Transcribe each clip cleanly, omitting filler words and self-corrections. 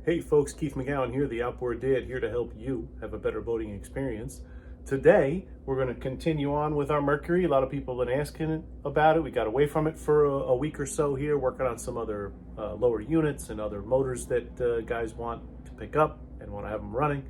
Hey folks, Keith McGowan here, the Outboard Dad, here to help you have a better boating experience. Today, we're going to continue on with our Mercury. A lot of people have been asking about it. We got away from it for a week or so here, working on some other lower units and other motors that guys want to pick up and want to have them running.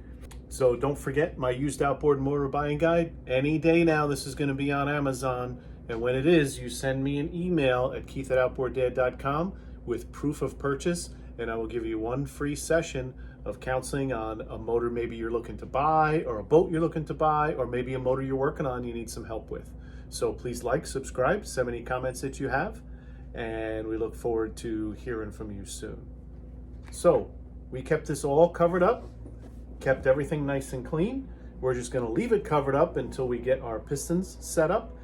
So don't forget my used outboard motor buying guide. Any day now, this is going to be on Amazon. And when it is, you send me an email at keith@outboarddad.com with proof of purchase, and I will give you one free session of counseling on a motor maybe you're looking to buy, or a boat you're looking to buy, or maybe a motor you're working on you need some help with. So please like, subscribe, send me any comments that you have, and we look forward to hearing from you soon. So we kept this all covered up, kept everything nice and clean. We're just going to leave it covered up until we get our pistons set up.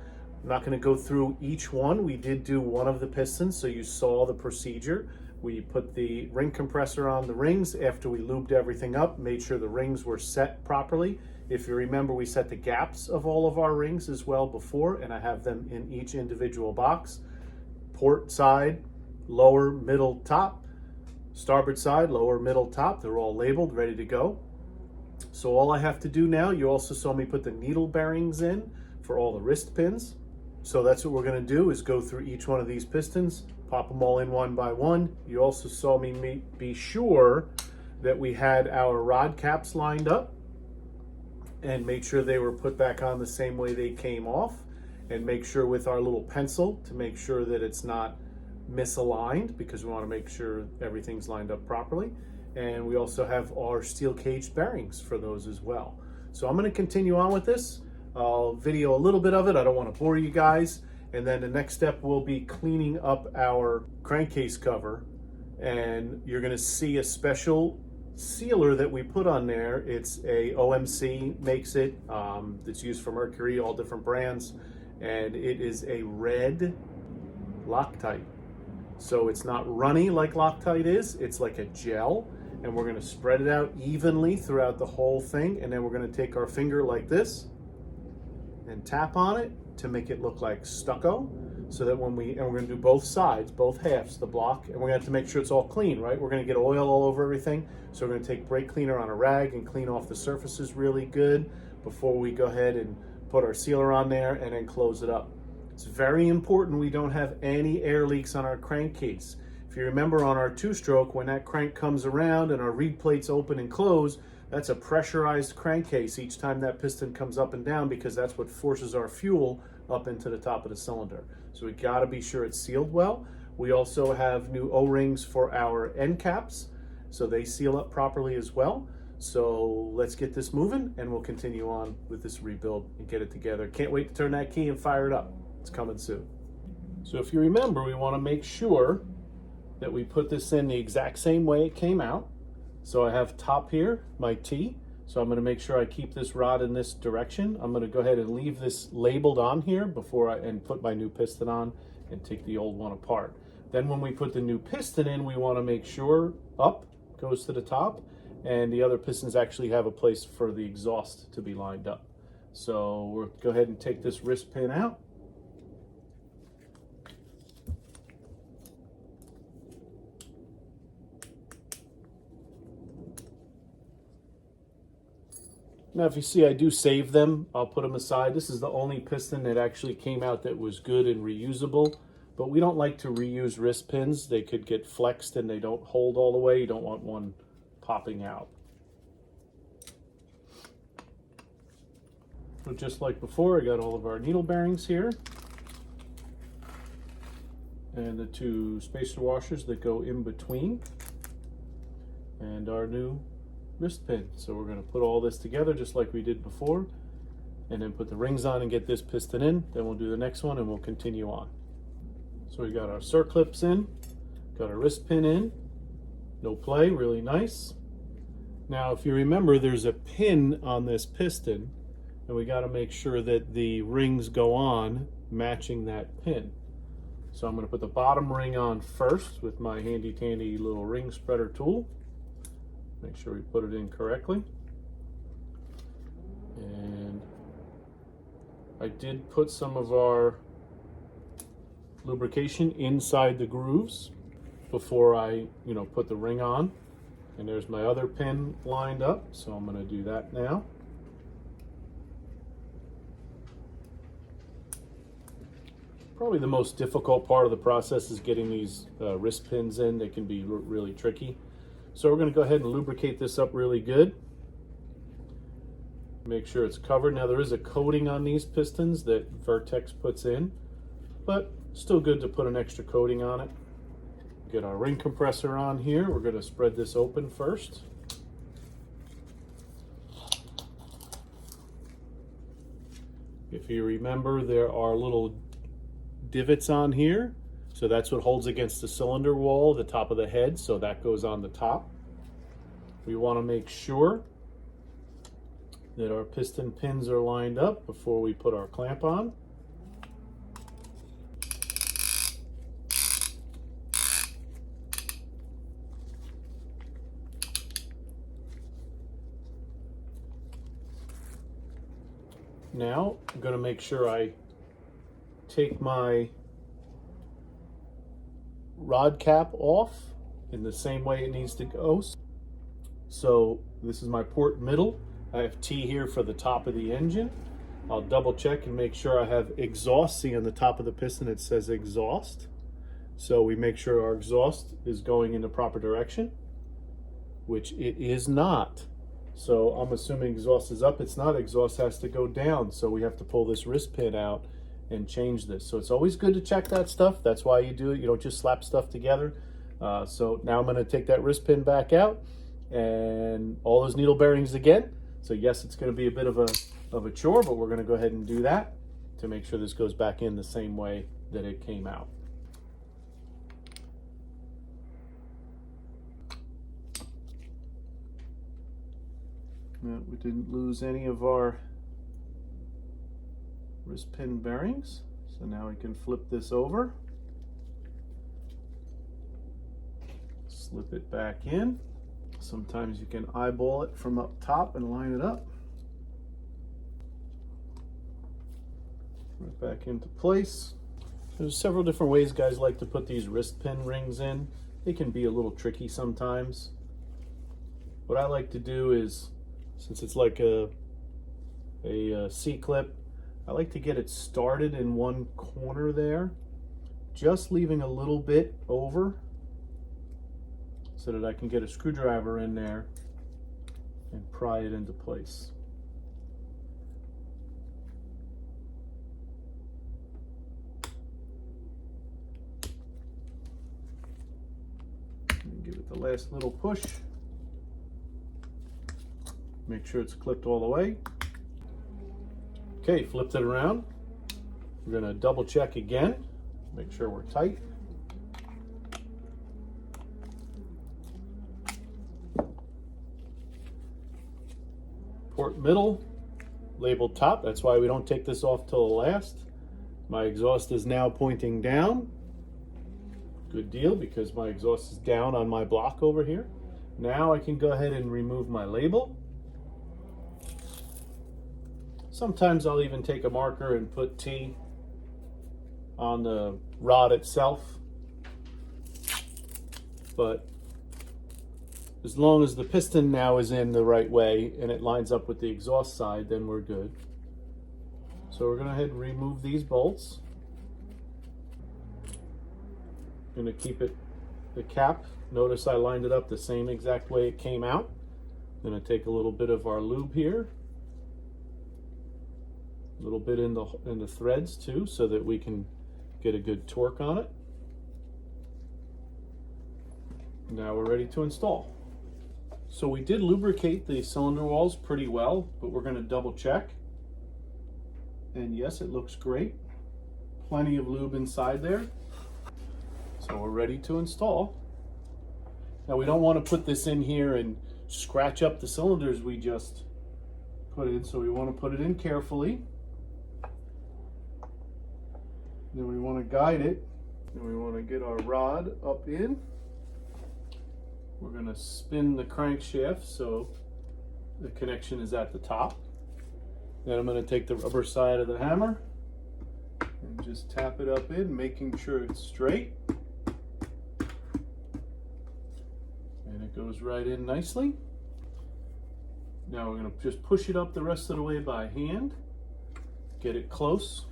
I'm not going to go through each one. We did do one of the pistons, so you saw the procedure. We put the ring compressor on the rings after we lubed everything up, made sure the rings were set properly. If you remember, we set the gaps of all of our rings as well before, and I have them in each individual box. Port side, lower, middle, top. Starboard side, lower, middle, top. They're all labeled, ready to go. So all I have to do now, you also saw me put the needle bearings in for all the wrist pins. So that's what we're going to do, is go through each one of these pistons, pop them all in one by one. You also saw me be sure that we had our rod caps lined up and make sure they were put back on the same way they came off, and make sure with our little pencil to make sure that it's not misaligned, because we want to make sure everything's lined up properly. And we also have our steel caged bearings for those as well. So I'm going to continue on with this. I'll video a little bit of it. I don't want to bore you guys. And then the next step will be cleaning up our crankcase cover. And you're going to see a special sealer that we put on there. It's a OMC makes it. It's used for Mercury, all different brands. And it is a red Loctite. So it's not runny like Loctite is. It's like a gel. And we're going to spread it out evenly throughout the whole thing. And then we're going to take our finger like this and tap on it to make it look like stucco, so that when we're going to do both sides, both halves, the block, and we're going to have to make sure it's all clean, right? We're going to get oil all over everything. So we're going to take brake cleaner on a rag and clean off the surfaces really good before we go ahead and put our sealer on there and then close it up. It's very important we don't have any air leaks on our crankcase. If you remember on our two-stroke, when that crank comes around and our reed plates open and close, that's a pressurized crankcase each time that piston comes up and down, because that's what forces our fuel up into the top of the cylinder. So we got to be sure it's sealed well. We also have new O-rings for our end caps, so they seal up properly as well. So let's get this moving, and we'll continue on with this rebuild and get it together. Can't wait to turn that key and fire it up. It's coming soon. So if you remember, we want to make sure that we put this in the exact same way it came out. So I have top here, my T. So I'm going to make sure I keep this rod in this direction. I'm going to go ahead and leave this labeled on here before and put my new piston on and take the old one apart. Then when we put the new piston in, we want to make sure up goes to the top, and the other pistons actually have a place for the exhaust to be lined up. So we'll go ahead and take this wrist pin out. Now, if you see, I do save them. I'll put them aside. This is the only piston that actually came out that was good and reusable, but we don't like to reuse wrist pins. They could get flexed and they don't hold all the way. You don't want one popping out. So just like before, I got all of our needle bearings here, and the two spacer washers that go in between, and our new wrist pin. So we're going to put all this together just like we did before, and then put the rings on and get this piston in. Then we'll do the next one and we'll continue on. So we got our circlips in, got our wrist pin in, no play, really nice. Now if you remember, there's a pin on this piston, and we got to make sure that the rings go on matching that pin. So I'm going to put the bottom ring on first with my handy dandy little ring spreader tool. Make sure we put it in correctly. And I did put some of our lubrication inside the grooves before I, put the ring on. And there's my other pin lined up, so I'm going to do that now. Probably the most difficult part of the process is getting these wrist pins in. They can be really tricky. So we're going to go ahead and lubricate this up really good. Make sure it's covered. Now there is a coating on these pistons that Vertex puts in, but still good to put an extra coating on it. Get our ring compressor on here. We're going to spread this open first. If you remember, there are little divots on here, so that's what holds against the cylinder wall, the top of the head, so that goes on the top. We want to make sure that our piston pins are lined up before we put our clamp on. Now I'm going to make sure I take my rod cap off in the same way it needs to go. So this is my port middle. I have T here for the top of the engine. I'll double check and make sure I have exhaust. See on the top of the piston it says exhaust. So we make sure our exhaust is going in the proper direction, which it is not. So I'm assuming exhaust is up. It's not. Exhaust has to go down. So we have to pull this wrist pin out and change this. So it's always good to check that stuff. That's why you do it. You don't just slap stuff together. So now I'm going to take that wrist pin back out and all those needle bearings again. So yes, it's going to be a bit of a chore, but we're going to go ahead and do that to make sure this goes back in the same way that it came out. Now, we didn't lose any of our wrist pin bearings, so now we can flip this over, slip it back in. Sometimes you can eyeball it from up top and line it up. Right back into place. There's several different ways guys like to put these wrist pin rings in. They can be a little tricky sometimes. What I like to do is, since it's like a C-clip, I like to get it started in one corner there, just leaving a little bit over so that I can get a screwdriver in there and pry it into place. And give it the last little push. Make sure it's clipped all the way. Okay, flipped it around. We're going to double check again, make sure we're tight. Port middle, labeled top. That's why we don't take this off till the last. My exhaust is now pointing down. Good deal, because my exhaust is down on my block over here. Now I can go ahead and remove my label. Sometimes I'll even take a marker and put T on the rod itself. But as long as the piston now is in the right way and it lines up with the exhaust side, then we're good. So we're going to go ahead and remove these bolts. Going to keep it, the cap. Notice I lined it up the same exact way it came out. Going to take a little bit of our lube here. A little bit in the threads too, so that we can get a good torque on it. Now we're ready to install. So we did lubricate the cylinder walls pretty well, but we're going to double check. And yes, it looks great. Plenty of lube inside there. So we're ready to install. Now we don't want to put this in here and scratch up the cylinders we just put in, so we want to put it in carefully. Then we want to guide it. Then we want to get our rod up in. We're going to spin the crankshaft so the connection is at the top. Then I'm going to take the rubber side of the hammer and just tap it up in, making sure it's straight. And it goes Goes right in nicely. Now we're going to just push it up the rest of the way by hand. Get it close.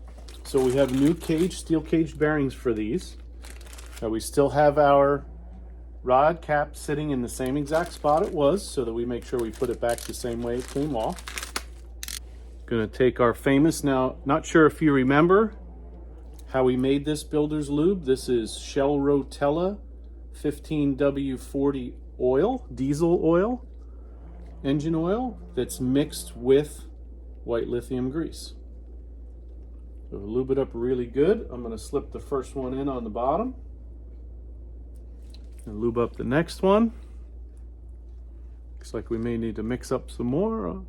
So we have new steel cage bearings for these. Now we still have our rod cap sitting in the same exact spot it was, so that we make sure we put it back the same way it came off. Gonna take our famous, now not sure if you remember how we made this builder's lube. This is Shell Rotella 15W40 oil, diesel oil, engine oil that's mixed with white lithium grease. So lube it up really good. I'm gonna slip the first one in on the bottom and lube up the next one. Looks like we may need to mix up some more.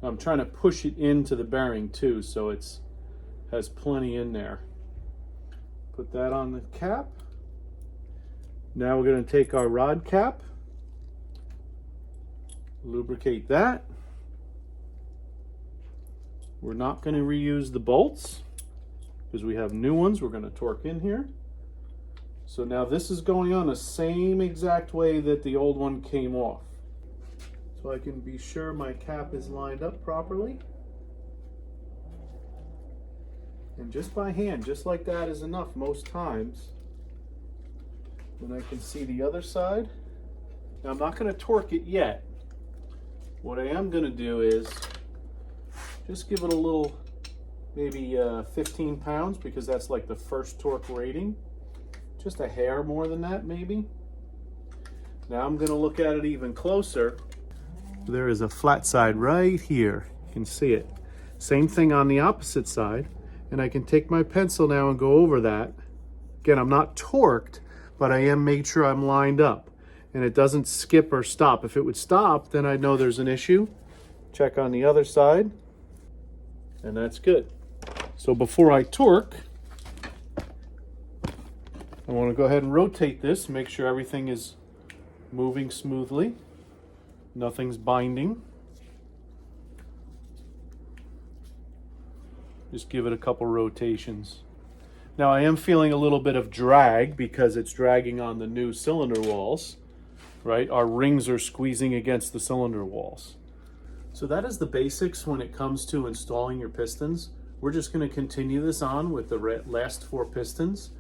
I'm trying to push it into the bearing too, so it's has plenty in there. Put that on the cap. Now we're going to take our rod cap, lubricate that. We're not going to reuse the bolts because we have new ones we're going to torque in here. So now this is going on the same exact way that the old one came off. So I can be sure my cap is lined up properly. And just by hand, just like that is enough most times. Then I can see the other side. Now I'm not going to torque it yet. What I am going to do is just give it a little, maybe 15 pounds, because that's like the first torque rating. Just a hair more than that maybe. Now I'm going to look at it even closer. There is a flat side right here. You can see it. Same thing on the opposite side. And I can take my pencil now and go over that. Again, I'm not torqued, but I am made sure I'm lined up. And it doesn't skip or stop. If it would stop, then I'd know there's an issue. Check on the other side. And that's good. So before I torque, I want to go ahead and rotate this, make sure everything is moving smoothly. Nothing's binding. Just give it a couple rotations. Now I am feeling a little bit of drag because it's dragging on the new cylinder walls, right? Our rings are squeezing against the cylinder walls. So that is the basics when it comes to installing your pistons. We're just going to continue this on with the last 4 pistons,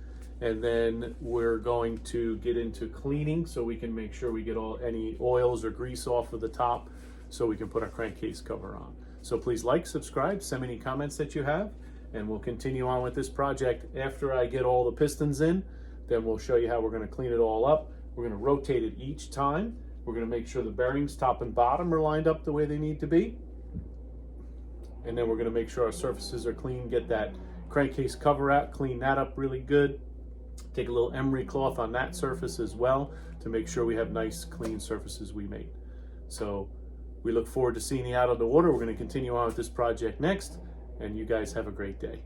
and then we're going to get into cleaning so we can make sure we get any oils or grease off of the top so we can put our crankcase cover on. So please like, subscribe, send me any comments that you have, and we'll continue on with this project. After I get all the pistons in, then we'll show you how we're going to clean it all up. We're going to rotate it each time. We're going to make sure the bearings top and bottom are lined up the way they need to be. And then we're going to make sure our surfaces are clean, get that crankcase cover out, clean that up really good. Take a little emery cloth on that surface as well to make sure we have nice clean surfaces we made. So we look forward to seeing you out on the water. We're going to continue on with this project next, and you guys have a great day.